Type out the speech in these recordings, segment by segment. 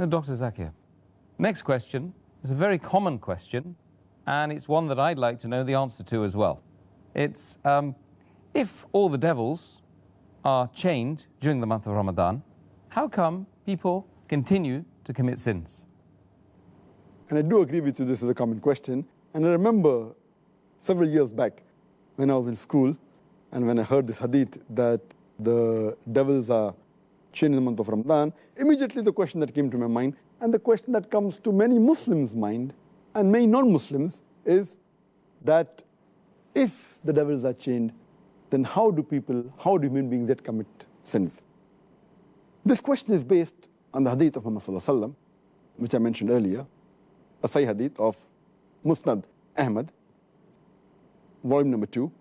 Dr. Zakir, next question is a very common question, and it's one that I'd like to know the answer to as well. It's, if all the devils are chained during the month of Ramadan, how come people continue to commit sins? And I do agree with you, this is a common question. And I remember several years back when I was in school and when I heard this hadith that the devils are chained in the month of Ramadan, immediately the question that came to my mind, and the question that comes to many Muslims' mind and many non-Muslims, is that if the devils are chained, then how do human beings yet commit sins? This question is based on the hadith of Muhammad sallallahu alaihi wasallam, which I mentioned earlier, a Sahih hadith of Musnad Ahmad, volume number 2,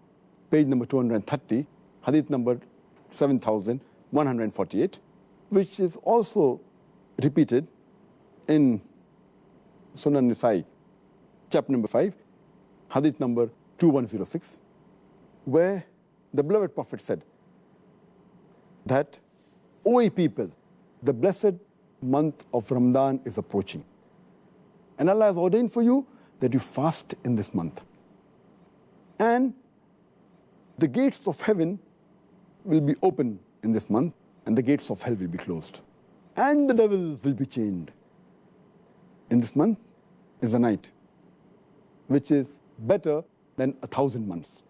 page number 230, hadith number 7148, which is also repeated in Sunan Nisa'i, chapter number 5, hadith number 2106, where the beloved Prophet said that, O ye people, the blessed month of Ramadan is approaching. And Allah has ordained for you that you fast in this month. And the gates of heaven will be open in this month, and the gates of hell will be closed. And the devils will be chained. In this month is a night, which is better than 1,000 months.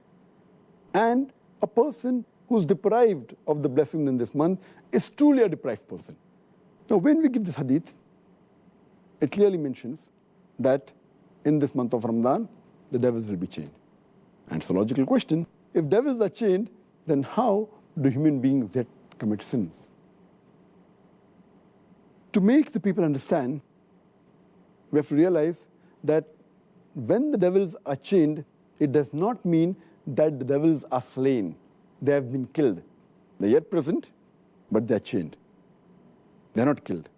And a person who's deprived of the blessing in this month is truly a deprived person. Now, when we give this hadith, it clearly mentions that in this month of Ramadan, the devils will be chained. And it's a logical question. If devils are chained, then how do human beings yet commit sins? To make the people understand, we have to realize that when the devils are chained, it does not mean that the devils are slain. They have been killed. They're yet present, but they're chained. They're not killed.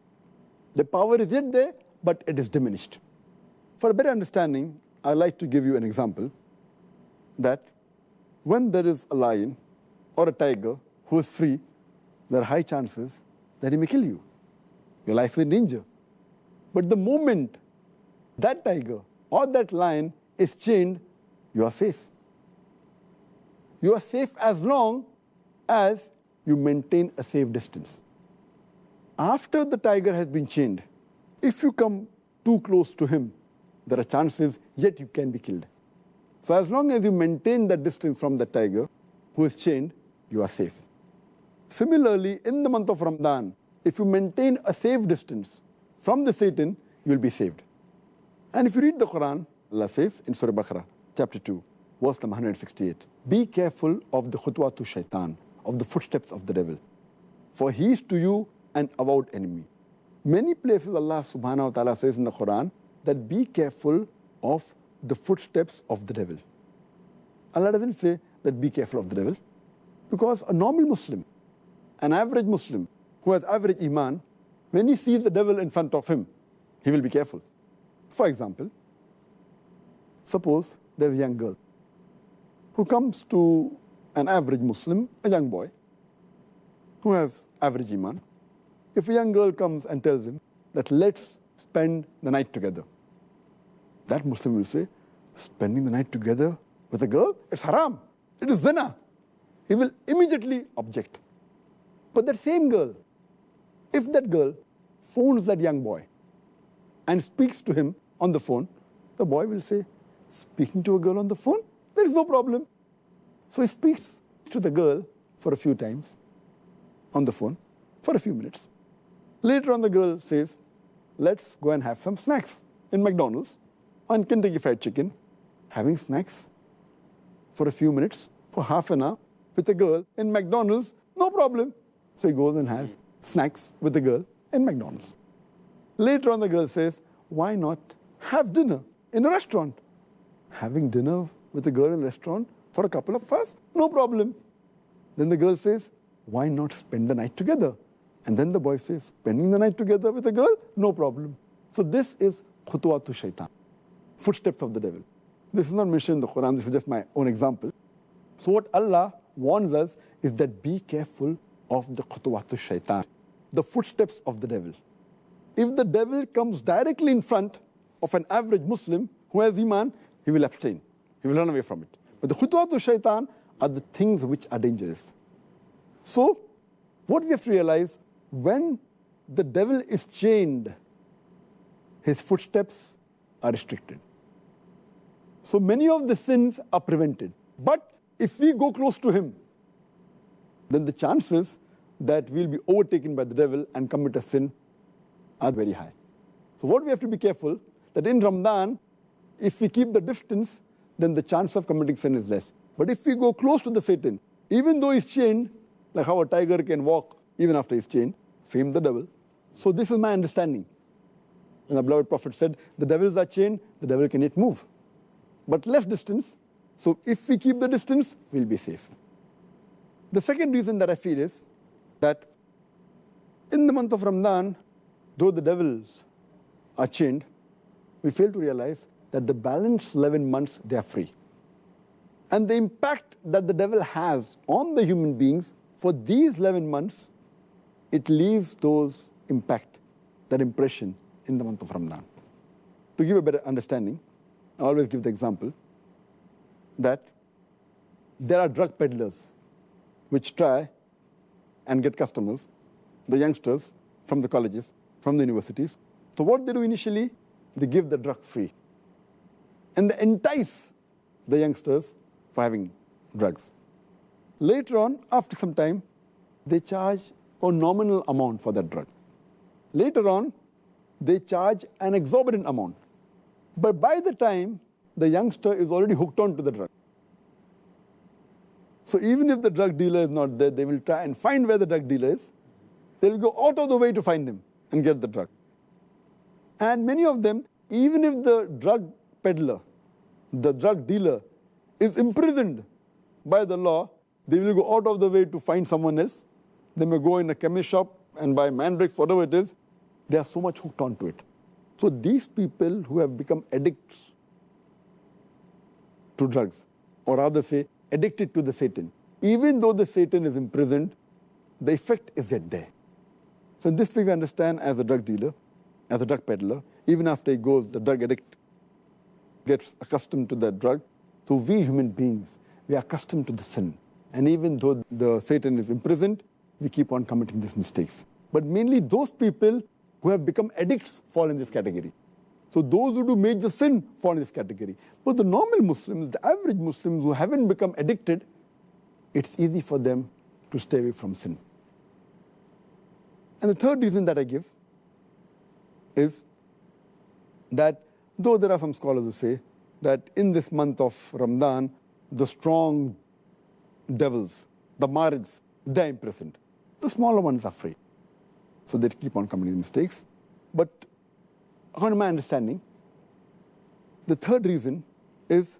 The power is yet there, but it is diminished. For a better understanding, I'd like to give you an example that when there is a lion or a tiger who is free, there are high chances that he may kill you. Your life is in danger. But the moment that tiger or that lion is chained, you are safe. You are safe as long as you maintain a safe distance. After the tiger has been chained, if you come too close to him, there are chances yet you can be killed. So as long as you maintain that distance from the tiger who is chained, you are safe. Similarly, in the month of Ramadan, if you maintain a safe distance from the Satan, you will be saved. And if you read the Quran, Allah says in Surah Baqarah, chapter 2, verse number 168, be careful of the khutwatu shaitan, of the footsteps of the devil, for he is to you an avowed enemy. Many places Allah subhanahu wa ta'ala says in the Quran that be careful of the footsteps of the devil. Allah doesn't say that be careful of the devil, because a normal Muslim, an average Muslim who has average iman, when he sees the devil in front of him, he will be careful. For example, suppose there's a young girl who comes to an average Muslim, a young boy, who has average iman. If a young girl comes and tells him that let's spend the night together, that Muslim will say, spending the night together with a girl, it's haram, it is zina. He will immediately object. But that same girl, if that girl phones that young boy and speaks to him on the phone, the boy will say, speaking to a girl on the phone? There is no problem. So he speaks to the girl for a few times on the phone for a few minutes. Later on, the girl says, let's go and have some snacks in McDonald's on Kentucky Fried Chicken. Having snacks for a few minutes, for half an hour, with a girl in McDonald's, no problem. So he goes and has snacks with the girl in McDonald's. Later on, the girl says, why not have dinner in a restaurant? Having dinner with a girl in a restaurant for a couple of hours, no problem. Then the girl says, why not spend the night together? And then the boy says, spending the night together with a girl, no problem. So this is khutwatu shaitan, footsteps of the devil. This is not mentioned in the Quran, this is just my own example. So what Allah warns us is that be careful of the khutwatu shaitan, the footsteps of the devil. if the devil comes directly in front of an average Muslim who has Iman, he will abstain. He will run away from it. But the khutuwat of shaitan are the things which are dangerous. So, what we have to realize, when the devil is chained, his footsteps are restricted. So many of the sins are prevented. But if we go close to him, then the chances that we'll be overtaken by the devil and commit a sin are very high. So what we have to be careful, that in Ramadan, if we keep the distance, then the chance of committing sin is less. But if we go close to the Satan, even though he's chained, like how a tiger can walk even after he's chained, same the devil. So this is my understanding. And the beloved Prophet said, the devils are chained, the devil can yet move. But less distance, so if we keep the distance, we'll be safe. The second reason that I feel is that in the month of Ramadan, though the devils are chained, we fail to realize that the balance 11 months, they are free. And the impact that the devil has on the human beings for these 11 months, it leaves those impact, that impression in the month of Ramadan. To give a better understanding, I always give the example that there are drug peddlers which try and get customers, the youngsters from the colleges, from the universities. So what they do initially, they give the drug free. And they entice the youngsters for having drugs. Later on, after some time, they charge a nominal amount for that drug. Later on, they charge an exorbitant amount. But by the time, the youngster is already hooked on to the drug. So even if the drug dealer is not there, they will try and find where the drug dealer is. They will go out of the way to find him and get the drug. And many of them, even if the drug peddler, the drug dealer, is imprisoned by the law, they will go out of the way to find someone else. They may go in a chemist shop and buy mandrakes, whatever it is. They are so much hooked onto it. So these people who have become addicts to drugs, or rather say, addicted to the Satan, even though the Satan is imprisoned, the effect is yet there. So in this way we understand, as a drug dealer, as a drug peddler, even after he goes, the drug addict gets accustomed to that drug. So we human beings, we are accustomed to the sin. And even though the Satan is imprisoned, we keep on committing these mistakes. But mainly those people who have become addicts fall in this category. So those who do major sin fall in this category. But the normal Muslims, the average Muslims who haven't become addicted, it's easy for them to stay away from sin. And the third reason that I give is that though there are some scholars who say that in this month of Ramadan, the strong devils, the marids, they're imprisoned. The smaller ones are free. So they keep on committing mistakes. But according to my understanding, the third reason is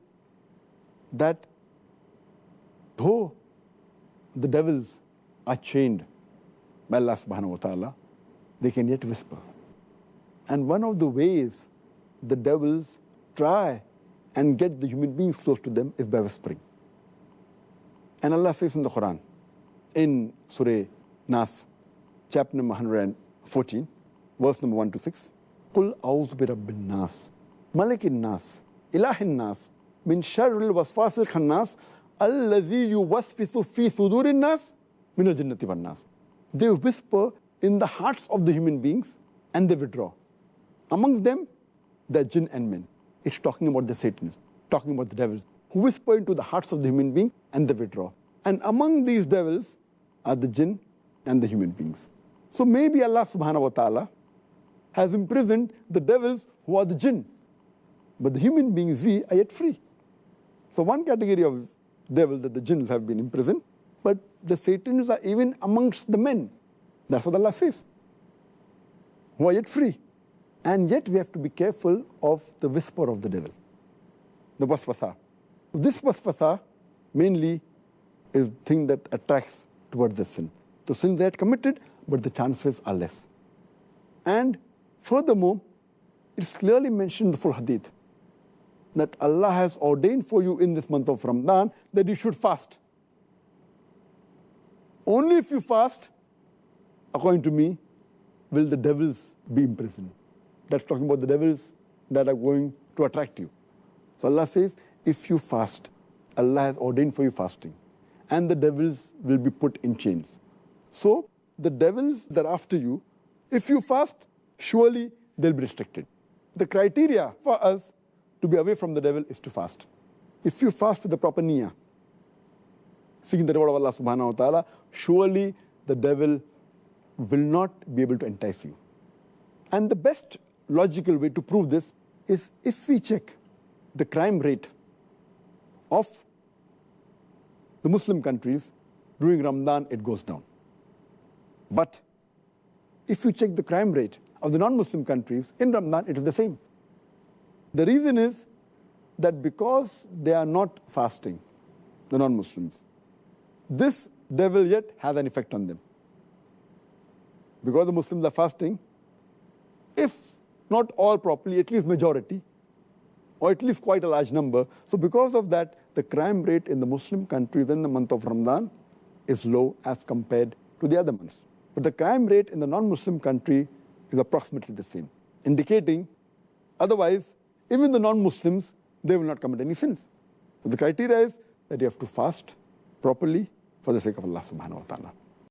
that though the devils are chained by Allah subhanahu wa ta'ala, they can yet whisper. And one of the ways the devils try and get the human beings close to them is by whispering. And Allah says in the Quran, in Surah Nas, chapter number 114, verse number 1 to 6, قُلْ أَعُوذُ بِرَبِّ النَّاسِ مَلِكِ النَّاسِ إِلَهِ النَّاسِ مِنْ شَرِّ الْوَسْوَاسِ الْخَنَّاسِ الَّذِي يُوَسْوِسُ فِي صُدُورِ النَّاسِ مِنَ الْجِنَّةِ وَالنَّاسِ. They whisper in the hearts of the human beings and they withdraw. Amongst them, there are jinn and men. It's talking about the Satans, talking about the devils, who whisper into the hearts of the human being and they withdraw. And among these devils are the jinn and the human beings. So maybe Allah subhanahu wa ta'ala has imprisoned the devils who are the jinn. But the human beings, we are yet free. So one category of devils, that the jinns have been imprisoned, but the Satans are even amongst the men. That's what Allah says. Who are yet free. And yet we have to be careful of the whisper of the devil, the waswasa. This waswasa mainly is the thing that attracts towards the sin. The sins they had committed, but the chances are less. And furthermore, it's clearly mentioned in the full hadith that Allah has ordained for you in this month of Ramadan that you should fast. Only if you fast, according to me, will the devils be imprisoned. That's talking about the devils that are going to attract you. So Allah says, if you fast, Allah has ordained for you fasting, and the devils will be put in chains. So the devils that are after you, if you fast, surely they'll be restricted. The criteria for us to be away from the devil is to fast. If you fast with the proper niyyah, seeking the reward of Allah subhanahu wa ta'ala, surely the devil will not be able to entice you. And the best logical way to prove this is if we check the crime rate of the Muslim countries during Ramadan, it goes down. But if you check the crime rate of the non-Muslim countries in Ramadan, it is the same. The reason is that because they are not fasting, the non-Muslims, this devil yet has an effect on them. Because the Muslims are fasting, if not all properly, at least majority, or at least quite a large number. So because of that, the crime rate in the Muslim countries in the month of Ramadan is low as compared to the other months. But the crime rate in the non-Muslim country is approximately the same, indicating otherwise, even the non-Muslims, they will not commit any sins. So the criteria is that you have to fast properly for the sake of Allah subhanahu wa ta'ala.